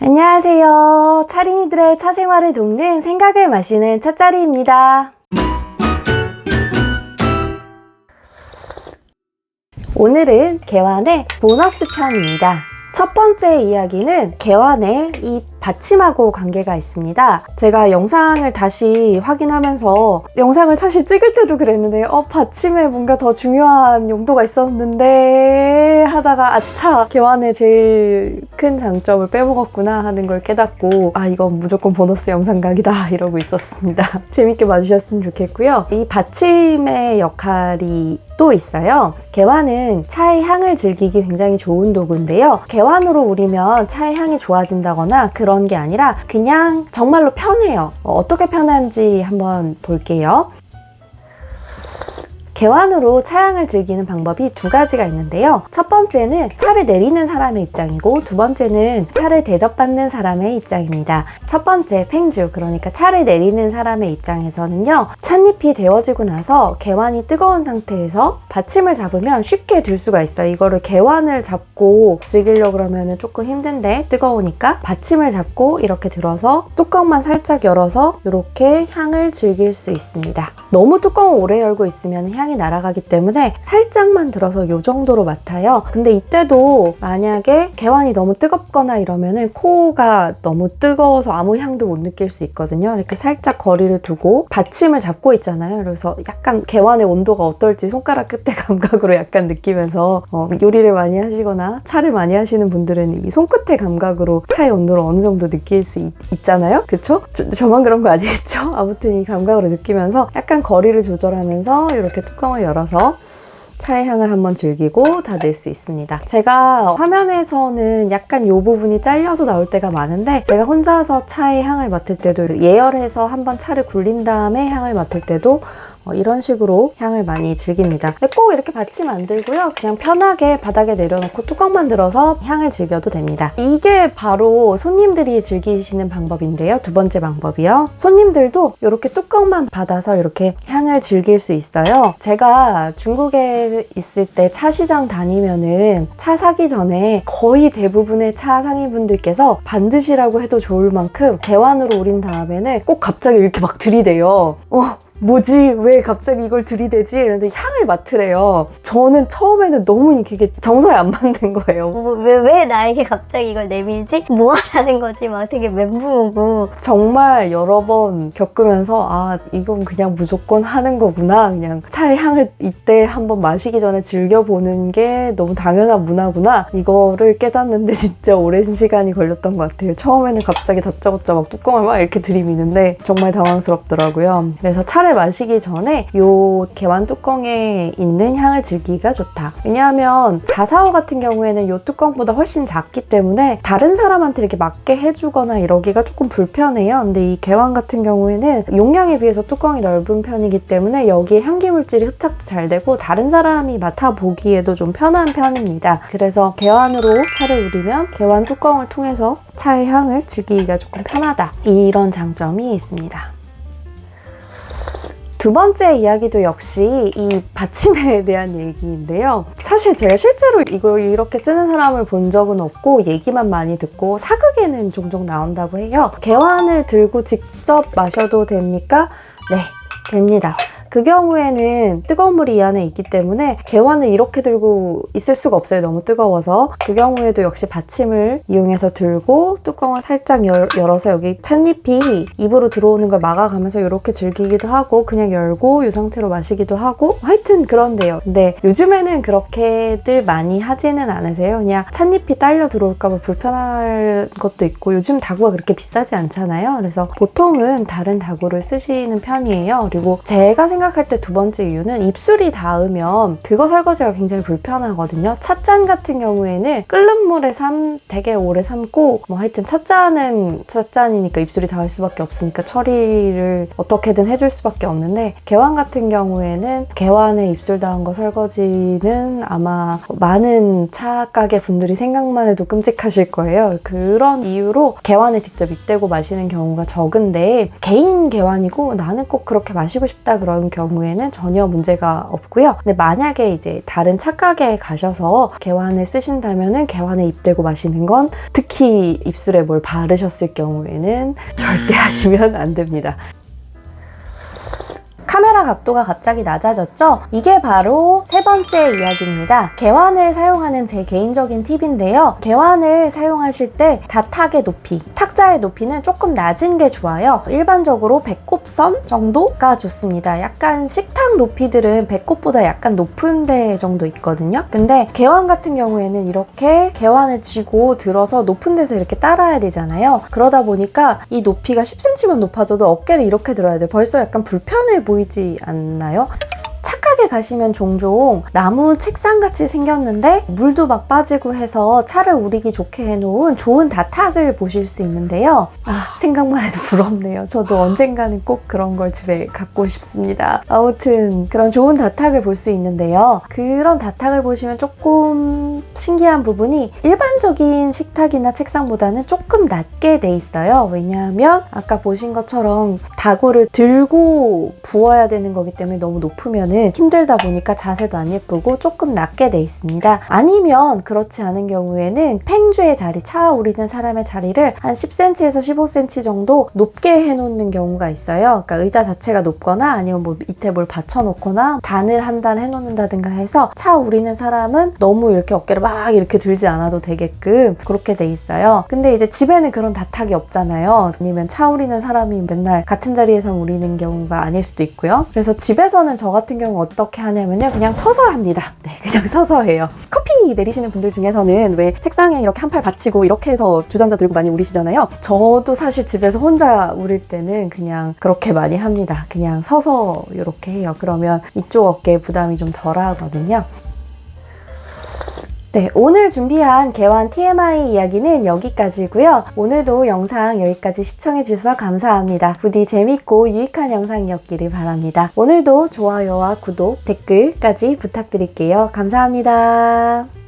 안녕하세요. 차린이들의 차 생활을 돕는 생각을 마시는 차짜리입니다. 오늘은 개환의 보너스 편입니다. 첫 번째 이야기는 개환의 이 받침하고 관계가 있습니다. 제가 영상을 다시 확인하면서 영상을 사실 찍을 때도 그랬는데 받침에 뭔가 더 중요한 용도가 있었는데 하다가 아차! 개환의 제일 큰 장점을 빼먹었구나 하는 걸 깨닫고 이건 무조건 보너스 영상 각이다 이러고 있었습니다. 재밌게 봐주셨으면 좋겠고요. 이 받침의 역할이 또 있어요. 개환은 차의 향을 즐기기 굉장히 좋은 도구인데요. 개환으로 우리면 차의 향이 좋아진다거나 그런 게 아니라 그냥 정말로 편해요. 어떻게 편한지 한번 볼게요. 개환으로 차향을 즐기는 방법이 두 가지가 있는데요. 첫 번째는 차를 내리는 사람의 입장이고 두 번째는 차를 대접받는 사람의 입장입니다. 첫 번째 팽주, 그러니까 차를 내리는 사람의 입장에서는요. 찻잎이 데워지고 나서 개환이 뜨거운 상태에서 받침을 잡으면 쉽게 들 수가 있어요. 이거를 개환을 잡고 즐기려고 그러면 조금 힘든데 뜨거우니까 받침을 잡고 이렇게 들어서 뚜껑만 살짝 열어서 이렇게 향을 즐길 수 있습니다. 너무 뚜껑을 오래 열고 있으면 향이 날아가기 때문에 살짝만 들어서 이 정도로 맡아요. 근데 이때도 만약에 개환이 너무 뜨겁거나 이러면은 코가 너무 뜨거워서 아무 향도 못 느낄 수 있거든요. 이렇게 살짝 거리를 두고 받침을 잡고 있잖아요. 그래서 약간 개환의 온도가 어떨지 손가락 끝에 감각으로 약간 느끼면서 요리를 많이 하시거나 차를 많이 하시는 분들은 이 손끝의 감각으로 차의 온도를 어느 정도 느낄 수 있잖아요. 그쵸? 저만 그런 거 아니겠죠? 아무튼 이 감각으로 느끼면서 약간 거리를 조절하면서 이렇게 뚜껑을 열어서 차의 향을 한번 즐기고 닫을 수 있습니다. 제가 화면에서는 약간 이 부분이 잘려서 나올 때가 많은데 제가 혼자서 차의 향을 맡을 때도 예열해서 한번 차를 굴린 다음에 향을 맡을 때도 이런 식으로 향을 많이 즐깁니다. 근데 꼭 이렇게 받침 안 들고요. 그냥 편하게 바닥에 내려놓고 뚜껑만 들어서 향을 즐겨도 됩니다. 이게 바로 손님들이 즐기시는 방법인데요. 두 번째 방법이요. 손님들도 이렇게 뚜껑만 받아서 이렇게 향을 즐길 수 있어요. 제가 중국에 있을 때 차 시장 다니면은 차 사기 전에 거의 대부분의 차 상인분들께서 반드시라고 해도 좋을 만큼 개환으로 우린 다음에는 꼭 갑자기 이렇게 막 들이대요. 뭐지? 왜 갑자기 이걸 들이대지? 이러는데 향을 맡으래요. 저는 처음에는 너무 이게 정서에 안 맞는 거예요. 왜 나에게 갑자기 이걸 내밀지? 뭐 하라는 거지? 막 되게 멘붕 오고. 정말 여러 번 겪으면서 이건 그냥 무조건 하는 거구나. 그냥 차의 향을 이때 한번 마시기 전에 즐겨보는 게 너무 당연한 문화구나. 이거를 깨닫는데 진짜 오랜 시간이 걸렸던 것 같아요. 처음에는 갑자기 다짜고짜 막 뚜껑을 막 이렇게 들이미는데 정말 당황스럽더라고요. 그래서 차를 마시기 전에 이 개환 뚜껑에 있는 향을 즐기기가 좋다. 왜냐하면 자사오 같은 경우에는 이 뚜껑보다 훨씬 작기 때문에 다른 사람한테 이렇게 맡게 해주거나 이러기가 조금 불편해요. 근데 이 개환 같은 경우에는 용량에 비해서 뚜껑이 넓은 편이기 때문에 여기에 향기 물질이 흡착도 잘 되고 다른 사람이 맡아보기에도 좀 편한 편입니다. 그래서 개환으로 차를 우리면 개환 뚜껑을 통해서 차의 향을 즐기기가 조금 편하다. 이런 장점이 있습니다. 두 번째 이야기도 역시 이 받침에 대한 얘기인데요. 사실 제가 실제로 이걸 이렇게 쓰는 사람을 본 적은 없고 얘기만 많이 듣고 사극에는 종종 나온다고 해요. 개환을 들고 직접 마셔도 됩니까? 네, 됩니다. 그 경우에는 뜨거운 물이 이 안에 있기 때문에 개환을 이렇게 들고 있을 수가 없어요. 너무 뜨거워서. 그 경우에도 역시 받침을 이용해서 들고 뚜껑을 살짝 열어서 여기 찻잎이 입으로 들어오는 걸 막아가면서 이렇게 즐기기도 하고 그냥 열고 이 상태로 마시기도 하고 하여튼 그런데요. 근데 요즘에는 그렇게들 많이 하지는 않으세요. 그냥 찻잎이 딸려 들어올까 봐 불편할 것도 있고 요즘 다구가 그렇게 비싸지 않잖아요. 그래서 보통은 다른 다구를 쓰시는 편이에요. 그리고 제가 생각할 때 두 번째 이유는 입술이 닿으면 그거 설거지가 굉장히 불편하거든요. 찻잔 같은 경우에는 끓는 물에 되게 오래 삶고 하여튼 찻잔은 찻잔이니까 입술이 닿을 수밖에 없으니까 처리를 어떻게든 해줄 수밖에 없는데 개환 같은 경우에는 개환에 입술 닿은 거 설거지는 아마 많은 차 가게 분들이 생각만 해도 끔찍하실 거예요. 그런 이유로 개환에 직접 입대고 마시는 경우가 적은데 개인 개환이고 나는 꼭 그렇게 마시고 싶다 그런 이런 경우에는 전혀 문제가 없고요. 근데 만약에 이제 다른 착각에 가셔서 개환을 쓰신다면은 개환에 입대고 마시는 건 특히 입술에 뭘 바르셨을 경우에는 절대 하시면 안 됩니다. 카메라 각도가 갑자기 낮아졌죠? 이게 바로 세 번째 이야기입니다. 개환을 사용하는 제 개인적인 팁인데요. 개환을 사용하실 때 다탁의 높이, 탁자의 높이는 조금 낮은 게 좋아요. 일반적으로 배꼽선 정도가 좋습니다. 약간 식탁 높이들은 배꼽보다 약간 높은 데 정도 있거든요. 근데 개환 같은 경우에는 이렇게 개환을 쥐고 들어서 높은 데서 이렇게 따라야 되잖아요. 그러다 보니까 이 높이가 10cm만 높아져도 어깨를 이렇게 들어야 돼요. 벌써 약간 불편해 보이지 않나요? 착하게 가시면 종종 나무 책상같이 생겼는데 물도 막 빠지고 해서 차를 우리기 좋게 해놓은 좋은 다탁을 보실 수 있는데요. 생각만 해도 부럽네요. 저도 언젠가는 꼭 그런 걸 집에 갖고 싶습니다. 아무튼 그런 좋은 다탁을 볼 수 있는데요. 그런 다탁을 보시면 조금 신기한 부분이 일반적인 식탁이나 책상보다는 조금 낮게 돼 있어요. 왜냐하면 아까 보신 것처럼 다구를 들고 부어야 되는 거기 때문에 너무 높으면은 힘들다 보니까 자세도 안 예쁘고 조금 낮게 돼 있습니다. 아니면 그렇지 않은 경우에는 팽주의 자리, 차오르는 사람의 자리를 한 10cm에서 15cm 정도 높게 해놓는 경우가 있어요. 그러니까 의자 자체가 높거나 아니면 뭐 밑에 뭘 받쳐놓거나 단을 한 단 해놓는다든가 해서 차오르는 사람은 너무 이렇게 어깨를 막 이렇게 들지 않아도 되게끔 그렇게 돼 있어요. 근데 이제 집에는 그런 다탁이 없잖아요. 아니면 차오르는 사람이 맨날 같은 자리에서 우리는 경우가 아닐 수도 있고요. 그래서 집에서는 저 같은 경우 어떻게 하냐면요. 그냥 서서 합니다. 네, 그냥 서서 해요. 커피 내리시는 분들 중에서는 왜 책상에 이렇게 한 팔 받치고 이렇게 해서 주전자 들고 많이 우리시잖아요. 저도 사실 집에서 혼자 우릴 때는 그냥 그렇게 많이 합니다. 그냥 서서 이렇게 해요. 그러면 이쪽 어깨에 부담이 좀 덜 하거든요. 네, 오늘 준비한 개환 TMI 이야기는 여기까지고요. 오늘도 영상 여기까지 시청해주셔서 감사합니다. 부디 재밌고 유익한 영상이었기를 바랍니다. 오늘도 좋아요와 구독, 댓글까지 부탁드릴게요. 감사합니다.